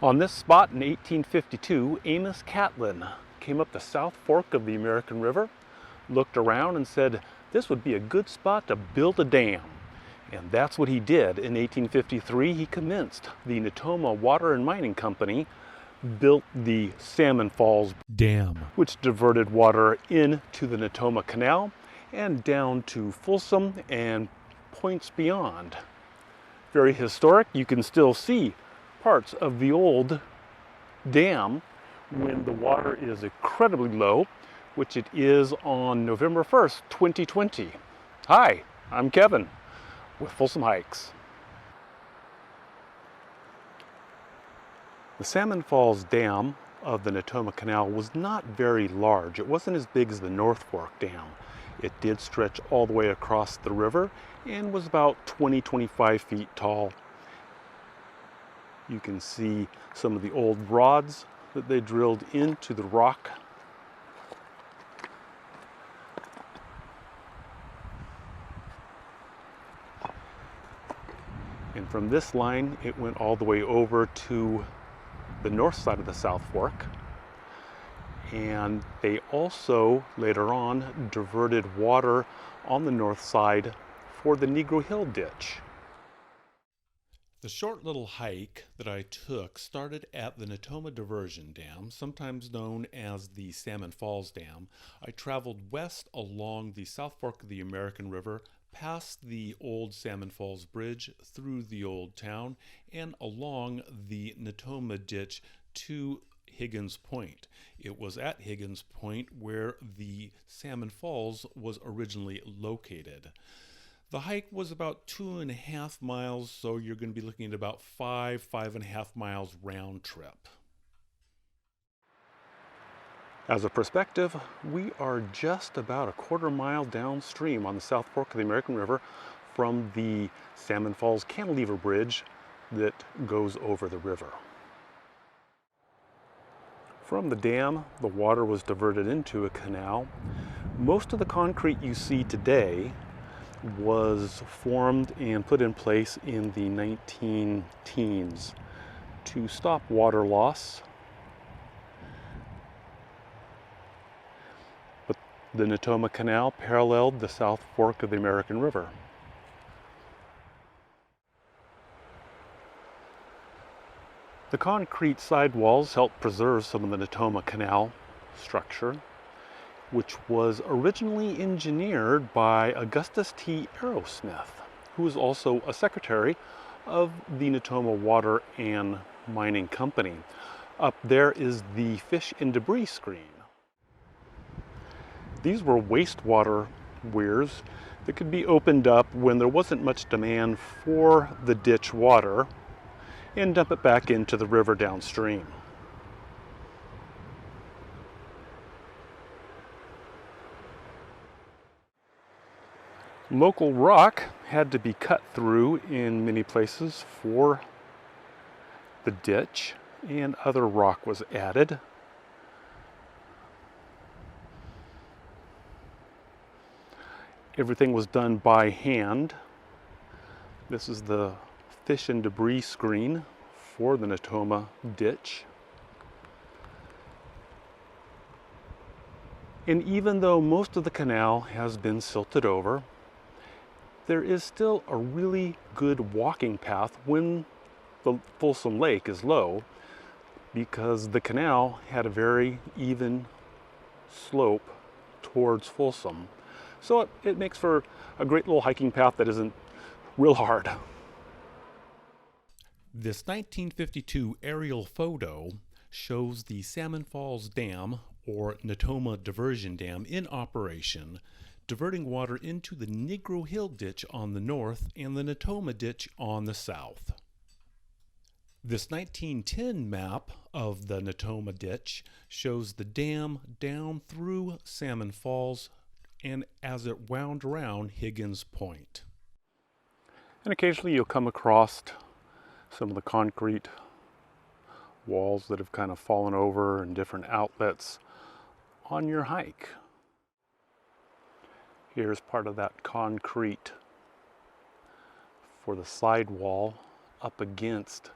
On this spot in 1852, Amos Catlin came up the South Fork of the American River, looked around and said, this would be a good spot to build a dam. And that's what he did. In 1853, he commenced the Natoma Water and Mining Company, built the Salmon Falls Dam, which diverted water into the Natoma Canal and down to Folsom and points beyond. Very historic. You can still see parts of the old dam when the water is incredibly low, which it is on November 1st, 2020. Hi, I'm Kevin with Folsom Hikes. The Salmon Falls Dam of the Natoma Canal was not very large. It wasn't as big as the North Fork Dam. It did stretch all the way across the river and was about 20-25 feet tall. You can see some of the old rods that they drilled into the rock. And from this line, it went all the way over to the north side of the South Fork. And they also, later on, diverted water on the north side for the Negro Hill Ditch. The short little hike that I took started at the Natoma Diversion Dam, sometimes known as the Salmon Falls Dam. I traveled west along the South Fork of the American River, past the old Salmon Falls Bridge, through the old town, and along the Natoma Ditch to Higgins Point. It was at Higgins Point where the Salmon Falls was originally located. The hike was about 2.5 miles, so you're going to be looking at about 5.5 miles round trip. As a perspective, we are just about 1/4 mile downstream on the South Fork of the American River from the Salmon Falls Cantilever Bridge that goes over the river. From the dam, the water was diverted into a canal. Most of the concrete you see today was formed and put in place in the 19-teens to stop water loss. But the Natoma Canal paralleled the South Fork of the American River. The concrete sidewalls helped preserve some of the Natoma Canal structure, which was originally engineered by Augustus T. Arrowsmith, who was also a secretary of the Natoma Water and Mining Company. Up there is the fish and debris screen. These were wastewater weirs that could be opened up when there wasn't much demand for the ditch water and dump it back into the river downstream. Local rock had to be cut through in many places for the ditch, and other rock was added. Everything was done by hand. This is the fish and debris screen for the Natoma Ditch. And even though most of the canal has been silted over, there is still a really good walking path when the Folsom Lake is low, because the canal had a very even slope towards Folsom. So it makes for a great little hiking path that isn't real hard. This 1952 aerial photo shows the Salmon Falls Dam, or Natoma Diversion Dam, in operation, diverting water into the Negro Hill Ditch on the north and the Natoma Ditch on the south. This 1910 map of the Natoma Ditch shows the dam down through Salmon Falls and as it wound around Higgins Point. And occasionally you'll come across some of the concrete walls that have kind of fallen over and different outlets on your hike. Here's part of that concrete for the sidewall up against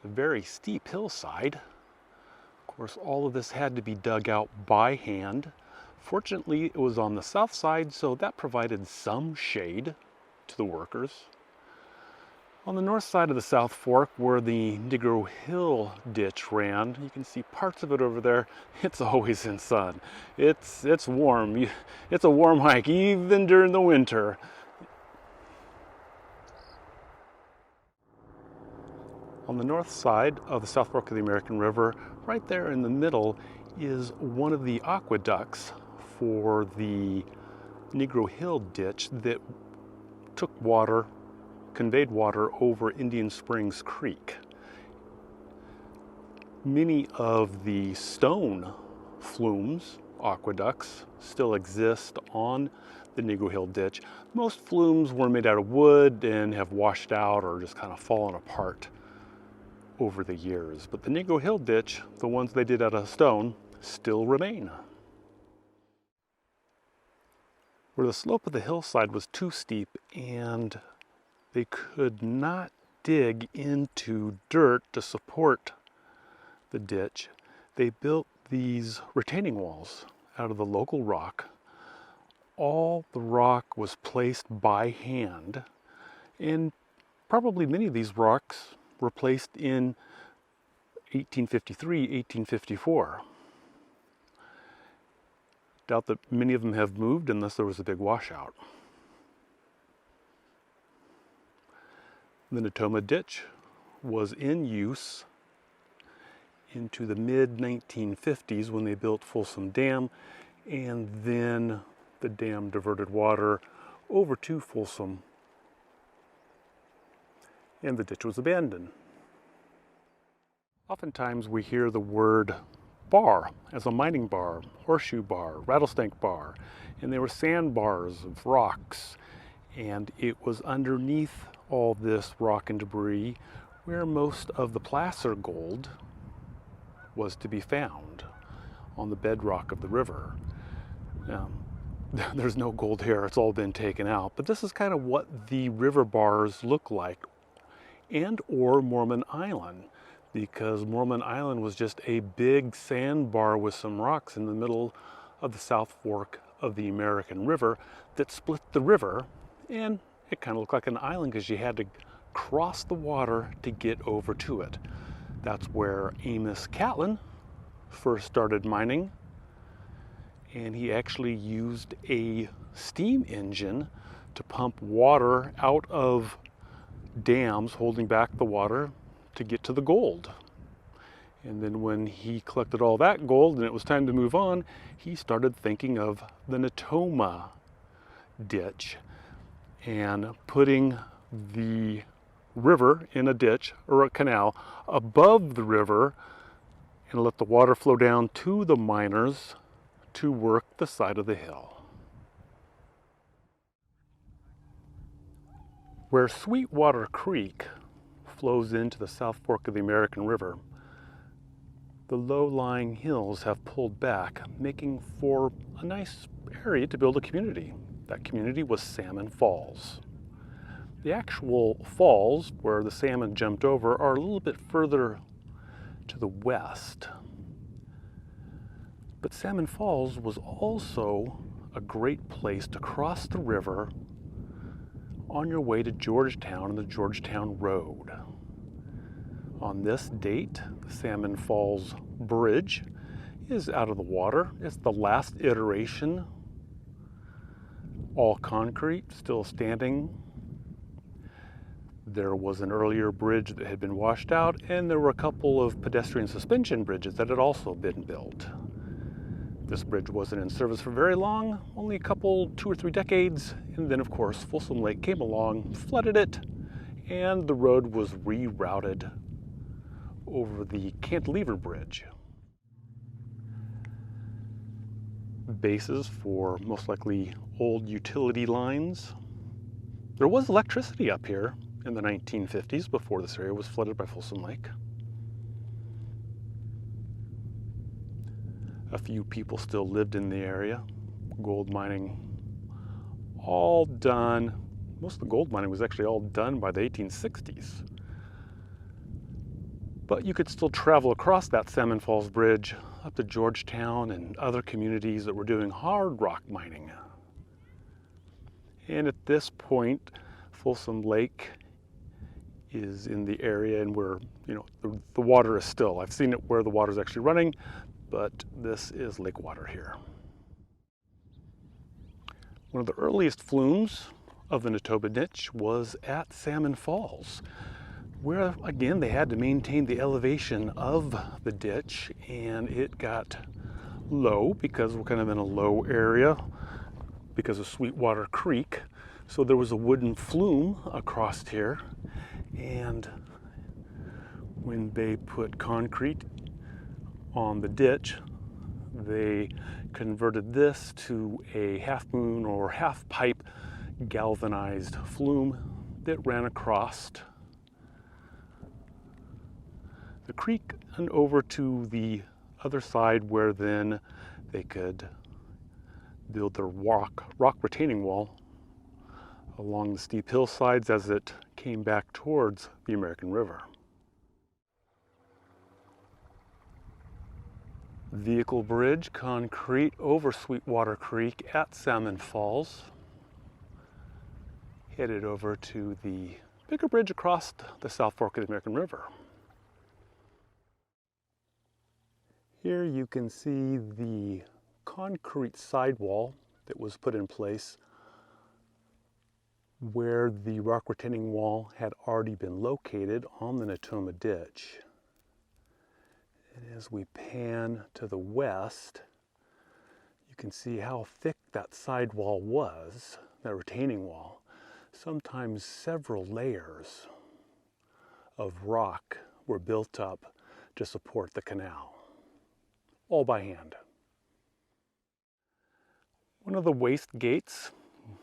a very steep hillside. Of course, all of this had to be dug out by hand. Fortunately, it was on the south side, so that provided some shade to the workers. On the north side of the South Fork, where the Negro Hill Ditch ran, you can see parts of it over there. It's always in sun. It's warm. It's a warm hike, even during the winter. On the north side of the South Fork of the American River, right there in the middle, is one of the aqueducts for the Negro Hill Ditch that took water, conveyed water over Indian Springs Creek. Many of the stone flumes, aqueducts, still exist on the Negro Hill Ditch. Most flumes were made out of wood and have washed out or just kind of fallen apart over the years. But the Negro Hill Ditch, the ones they did out of stone, still remain. Where the slope of the hillside was too steep and they could not dig into dirt to support the ditch, they built these retaining walls out of the local rock. All the rock was placed by hand, and probably many of these rocks were placed in 1853, 1854. Doubt that many of them have moved unless there was a big washout. The Natoma Ditch was in use into the mid-1950s when they built Folsom Dam, and then the dam diverted water over to Folsom, and the ditch was abandoned. Oftentimes we hear the word bar as a mining bar, horseshoe bar, rattlesnake bar, and they were sandbars of rocks, and it was underneath all this rock and debris where most of the placer gold was to be found, on the bedrock of the river. There's no gold here, it's all been taken out, but this is kind of what the river bars look like, and or Mormon Island, because Mormon Island was just a big sandbar with some rocks in the middle of the South Fork of the American River that split the river, and it kind of looked like an island because you had to cross the water to get over to it. That's where Amos Catlin first started mining, and he actually used a steam engine to pump water out of dams holding back the water to get to the gold. And then when he collected all that gold and it was time to move on, he started thinking of the Natoma Ditch and putting the river in a ditch or a canal above the river and let the water flow down to the miners to work the side of the hill. Where Sweetwater Creek flows into the South Fork of the American River, the low-lying hills have pulled back, making for a nice area to build a community. That community was Salmon Falls. The actual falls, where the salmon jumped over, are a little bit further to the west. But Salmon Falls was also a great place to cross the river on your way to Georgetown and the Georgetown Road. On this date, the Salmon Falls Bridge is out of the water. It's the last iteration, all concrete, still standing. There was an earlier bridge that had been washed out, and there were a couple of pedestrian suspension bridges that had also been built. This bridge wasn't in service for very long, only a couple, 2 or 3 decades, and then of course Folsom Lake came along, flooded it, and the road was rerouted over the Cantilever Bridge. Bases for most likely old utility lines. There was electricity up here in the 1950s before this area was flooded by Folsom Lake. A few people still lived in the area. Gold mining all done. Most of the gold mining was actually all done by the 1860s. But you could still travel across that Salmon Falls Bridge up to Georgetown and other communities that were doing hard rock mining. And at this point, Folsom Lake is in the area, and where, the water is still. I've seen it where the water is actually running, but this is lake water here. One of the earliest flumes of the Natoma Ditch was at Salmon Falls, where again they had to maintain the elevation of the ditch, and it got low because we're kind of in a low area because of Sweetwater Creek. So there was a wooden flume across here, and when they put concrete on the ditch, they converted this to a half moon or half pipe galvanized flume that ran across the creek and over to the other side, where then they could build their rock retaining wall along the steep hillsides as it came back towards the American River. Vehicle bridge, concrete over Sweetwater Creek at Salmon Falls, headed over to the bigger bridge across the South Fork of the American River. Here you can see the concrete sidewall that was put in place where the rock retaining wall had already been located on the Natoma Ditch. And as we pan to the west, you can see how thick that sidewall was, that retaining wall. Sometimes several layers of rock were built up to support the canal, all by hand. One of the waste gates,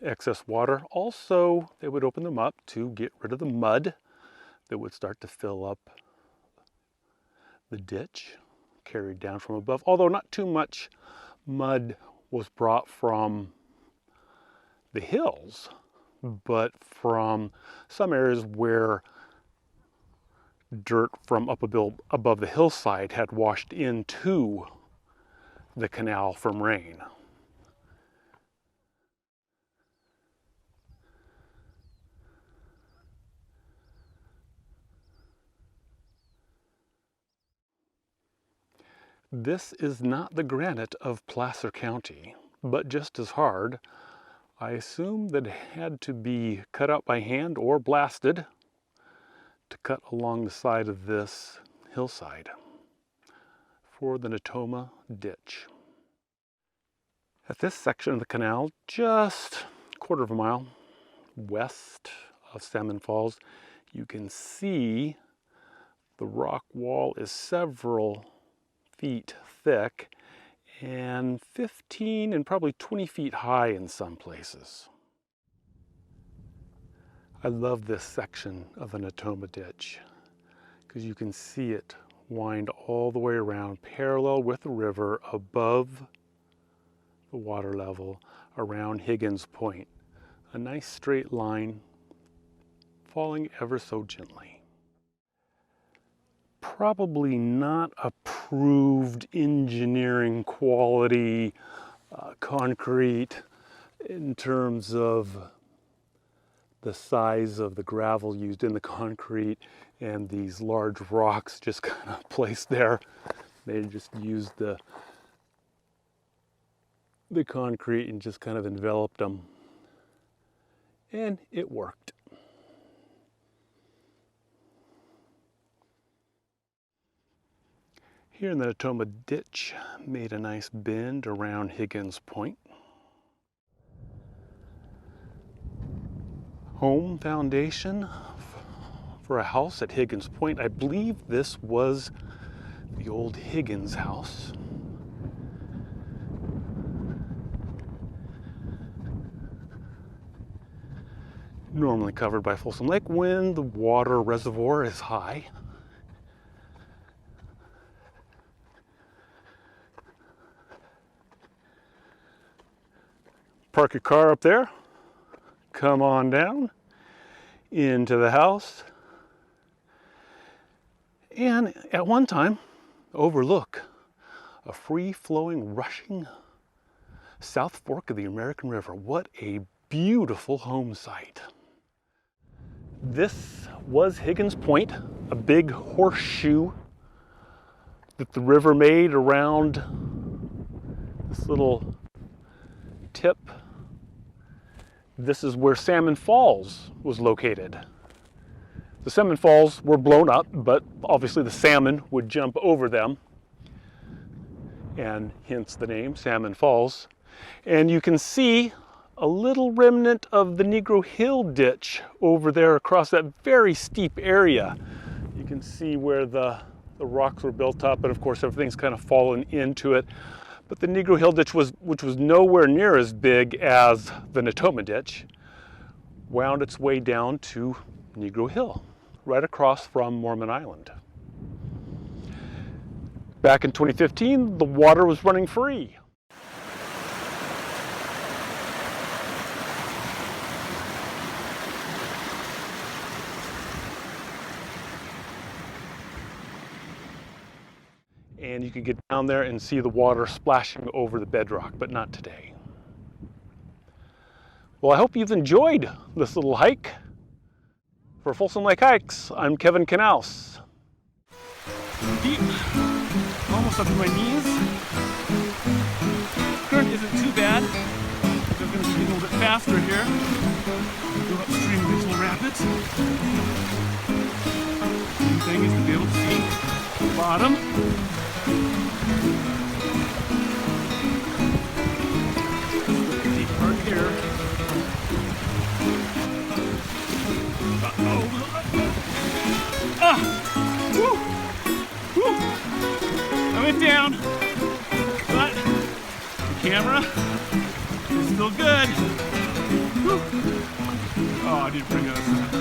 excess water, also they would open them up to get rid of the mud that would start to fill up the ditch, carried down from above, although not too much mud was brought from the hills, but from some areas where dirt from up above the hillside had washed into the canal from rain. This is not the granite of Placer County, but just as hard. I assume that it had to be cut out by hand or blasted to cut along the side of this hillside for the Natoma Ditch. At this section of the canal, just a quarter of a mile west of Salmon Falls, you can see the rock wall is several feet thick and 15 and probably 20 feet high in some places. I love this section of the Natoma Ditch because you can see it wind all the way around parallel with the river above the water level around Higgins Point. A nice straight line falling ever so gently. Probably not approved engineering quality concrete in terms of the size of the gravel used in the concrete and these large rocks just kind of placed there. They just used the concrete and just kind of enveloped them, and it worked. Here in the Natoma Ditch, made a nice bend around Higgins Point. Home foundation for a house at Higgins Point. I believe this was the old Higgins house. Normally covered by Folsom Lake when the water reservoir is high. Park your car up there, come on down into the house, and at one time overlook a free-flowing, rushing South Fork of the American River. What a beautiful home site. This was Higgins Point, a big horseshoe that the river made around this little tip. This is where Salmon Falls was located. The Salmon Falls were blown up, but obviously the salmon would jump over them, and hence the name Salmon Falls. And you can see a little remnant of the Negro Hill ditch over there across that very steep area. You can see where the rocks were built up, and of course everything's kind of fallen into it. But the Negro Hill ditch, which was nowhere near as big as the Natoma Ditch, wound its way down to Negro Hill, right across from Mormon Island. Back in 2015, the water was running free. And you could get down there and see the water splashing over the bedrock, but not today. Well, I hope you've enjoyed this little hike. For Folsom Lake Hikes, I'm Kevin Knauss. Deep, almost up to my knees. Current isn't too bad. I'm going to be a little bit faster here. Go upstream of these little rapids. Main thing is to be able to see the bottom. Deep part here. Woo! Woo! I went down, but the camera is still good. Woo! Oh, I didn't bring this.